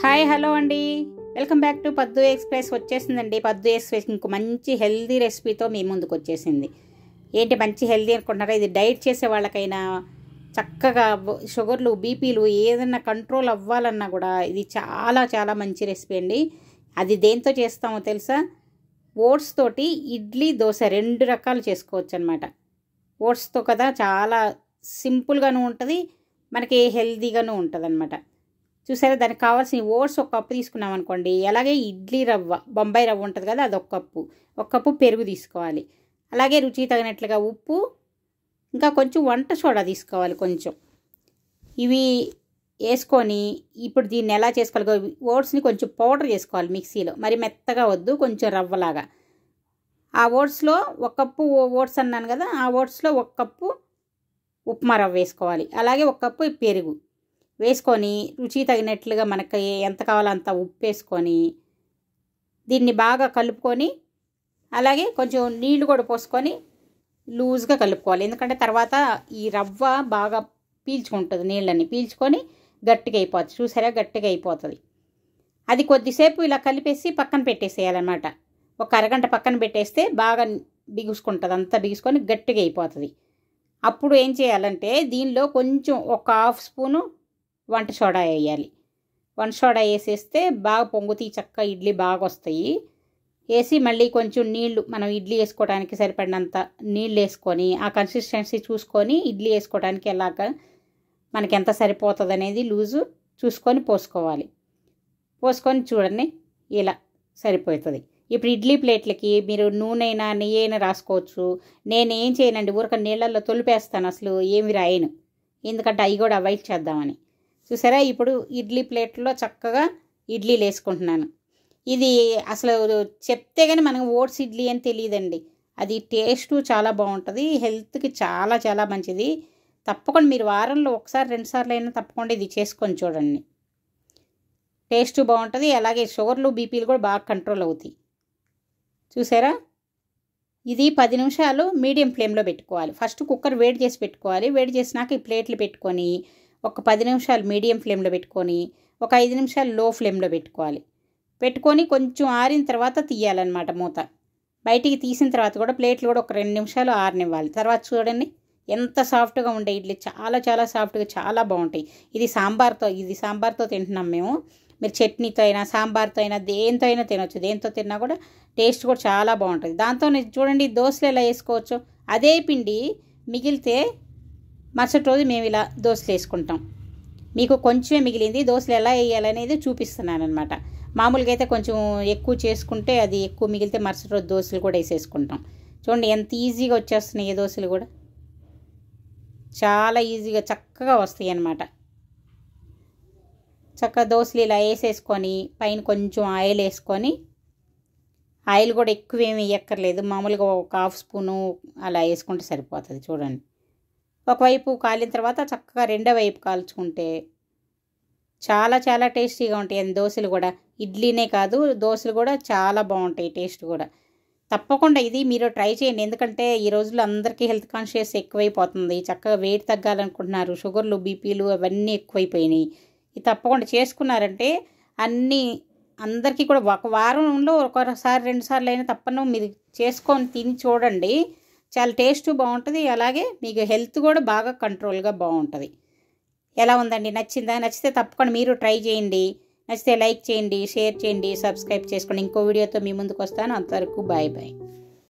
Hi hello అండి, welcome back to పద్దు express. వచ్చేసిందండి పద్దు ఎక్స్ప్రెస్ ఇంకో మంచి హెల్దీ రెసిపీతో మీ ముందుకు వచ్చేసింది. ఏంటి మంచి హెల్దీ అనుకుంటున్నారా? ఇది డైట్ చేసే వాళ్ళకైనా చక్కగా షుగర్లు బీపీలు ఏదన్నా కంట్రోల్ అవ్వాలన్నా కూడా ఇది చాలా చాలా మంచి రెసిపీ అండి. అది దేంతో చేస్తామో తెలుసా? ఓట్స్ తోటి ఇడ్లీ దోశ రెండు రకాలు చేసుకోవచ్చు అనమాట. ఓట్స్తో కదా, చాలా సింపుల్గాను ఉంటుంది, మనకి హెల్దీగాను ఉంటుంది అనమాట. చూసారా, దానికి కావాల్సిన ఓట్స్ ఒక కప్పు తీసుకున్నాం అనుకోండి. అలాగే ఇడ్లీ రవ్వ, బొంబాయి రవ్వ ఉంటుంది కదా, అది ఒక కప్పు పెరుగు తీసుకోవాలి. అలాగే రుచి తగినట్లుగా ఉప్పు, ఇంకా కొంచెం వంట సోడా తీసుకోవాలి కొంచెం. ఇవి వేసుకొని ఇప్పుడు దీన్ని ఎలా చేసుకోవాలి? ఓట్స్ని కొంచెం పౌడర్ చేసుకోవాలి మిక్సీలో, మరి మెత్తగా వద్దు, కొంచెం రవ్వలాగా. ఆ ఓట్స్లో ఒక కప్పు ఓట్స్ అన్నాను కదా, ఆ ఓట్స్లో ఒక కప్పు ఉప్మా రవ్వ వేసుకోవాలి. అలాగే ఒక కప్పు పెరుగు వేసుకొని రుచి తగినట్లుగా మనకి ఎంత కావాలో అంత ఉప్పు వేసుకొని దీన్ని బాగా కలుపుకొని, అలాగే కొంచెం నీళ్లు కూడా పోసుకొని లూజ్గా కలుపుకోవాలి. ఎందుకంటే తర్వాత ఈ రవ్వ బాగా పీల్చుకుంటుంది, నీళ్ళని పీల్చుకొని గట్టిగా అయిపోతుంది. చూసారా, గట్టిగా అయిపోతుంది. అది కొద్దిసేపు ఇలా కలిపేసి పక్కన పెట్టేసేయాలన్నమాట. ఒక అరగంట పక్కన పెట్టేస్తే బాగా బిగుసుకుంటుంది, అంతా బిగుసుకొని గట్టిగా అయిపోతుంది. అప్పుడు ఏం చేయాలంటే దీనిలో కొంచెం ఒక హాఫ్ స్పూను వంట సోడా వేయాలి. వంట సోడా వేసేస్తే బాగా పొంగుతాయి, చక్క ఇడ్లీ బాగా వస్తాయి. వేసి మళ్ళీ కొంచెం నీళ్లు, మనం ఇడ్లీ వేసుకోవడానికి సరిపడినంత నీళ్ళు వేసుకొని ఆ కన్సిస్టెన్సీ చూసుకొని ఇడ్లీ వేసుకోవడానికి ఎలాగ మనకి ఎంత సరిపోతుంది అనేది లూజు చూసుకొని పోసుకోవాలి. పోసుకొని చూడండి, ఇలా సరిపోతుంది. ఇప్పుడు ఇడ్లీ ప్లేట్లకి మీరు నూనెైనా నెయ్యి అయినా రాసుకోవచ్చు. నేను ఏం చేయనండి, ఊరక నీళ్ళల్లో తొలిపేస్తాను, అసలు ఏమి రాయను, ఎందుకంటే అవి కూడా అవాయిడ్ చేద్దామని. చూసారా, ఇప్పుడు ఇడ్లీ ప్లేట్లో చక్కగా ఇడ్లీలు వేసుకుంటున్నాను. ఇది అసలు చెప్తే కానీ మనకు ఓట్స్ ఇడ్లీ అని తెలియదండి. అది టేస్టు చాలా బాగుంటుంది, హెల్త్కి చాలా చాలా మంచిది. తప్పకుండా మీరు వారంలో ఒకసారి రెండుసార్లు అయినా తప్పకుండా ఇది చేసుకొని చూడండి, టేస్టు బాగుంటుంది. అలాగే షుగర్లు బీపీలు కూడా బాగా కంట్రోల్ అవుతాయి. చూసారా, ఇది 10 నిమిషాలు మీడియం ఫ్లేమ్లో పెట్టుకోవాలి. ఫస్ట్ కుక్కర్ వేడి చేసి పెట్టుకోవాలి. వేడి చేసినాక ఈ ప్లేట్లు పెట్టుకొని ఒక 10 నిమిషాలు మీడియం ఫ్లేమ్లో పెట్టుకొని ఒక 5 నిమిషాలు లో ఫ్లేమ్లో పెట్టుకోవాలి. పెట్టుకొని కొంచెం ఆరిన తర్వాత తీయాలన్నమాట మూత. బయటికి తీసిన తర్వాత కూడా ప్లేట్లు కూడా ఒక 2 నిమిషాలు ఆరనివ్వాలి. తర్వాత చూడండి ఎంత సాఫ్ట్గా ఉండే ఇడ్లీ, చాలా చాలా సాఫ్ట్గా చాలా బాగుంటాయి. ఇది సాంబార్తో తింటున్నాం మేము. మీరు చట్నీతో అయినా సాంబార్తో అయినా దేంతో అయినా తినొచ్చు, దేంతో తిన్నా కూడా టేస్ట్ కూడా చాలా బాగుంటుంది. దాంతో చూడండి దోశలు ఎలా వేసుకోవచ్చు. అదే పిండి మిగిలితే మరుసటి రోజు మేము ఇలా దోశలు వేసుకుంటాం. మీకు కొంచెమే మిగిలింది, దోశలు ఎలా వేయాలనేది చూపిస్తున్నాను అనమాట. మామూలుగా అయితే కొంచెం ఎక్కువ చేసుకుంటే అది ఎక్కువ మిగిలితే మరుసటి రోజు దోశలు కూడా వేసేసుకుంటాం. చూడండి ఎంత ఈజీగా వచ్చేస్తున్నాయి దోశలు కూడా, చాలా ఈజీగా చక్కగా వస్తాయి అన్నమాట. చక్కగా దోశలు ఇలా వేసేసుకొని పైన కొంచెం ఆయిల్ వేసుకొని, ఆయిల్ కూడా ఎక్కువ ఏమి వేయక్కర్లేదు, మామూలుగా ఒక హాఫ్ స్పూను అలా వేసుకుంటే సరిపోతుంది. చూడండి, ఒకవైపు కాలిన తర్వాత చక్కగా రెండో వైపు కాల్చుకుంటే చాలా చాలా టేస్టీగా ఉంటాయి దోశలు కూడా. ఇడ్లీనే కాదు, దోశలు కూడా చాలా బాగుంటాయి, టేస్ట్ కూడా. తప్పకుండా ఇది మీరు ట్రై చేయండి, ఎందుకంటే ఈ రోజుల్లో అందరికీ హెల్త్ కాన్షియస్ ఎక్కువైపోతుంది. చక్కగా వెయిట్ తగ్గాలనుకుంటున్నారు, షుగర్లు బీపీలు అవన్నీ ఎక్కువైపోయినాయి. ఇది తప్పకుండా చేసుకున్నారంటే అందరికీ కూడా ఒక వారంలో ఒకసారి 2 సార్లు అయినా తప్పకుండా మీరు చేసుకొని తిని చూడండి, చాలా టేస్ట్ బాగుంటుంది. అలాగే మీకు హెల్త్ కూడా బాగా కంట్రోల్గా బాగుంటుంది. ఎలా ఉందండి, నచ్చిందా? నచ్చితే తప్పకుండా మీరు ట్రై చేయండి. నచ్చితే లైక్ చేయండి, షేర్ చేయండి, సబ్స్క్రైబ్ చేసుకోండి. ఇంకో వీడియోతో మీ ముందుకు వస్తాను. అంతవరకు బాయ్ బాయ్.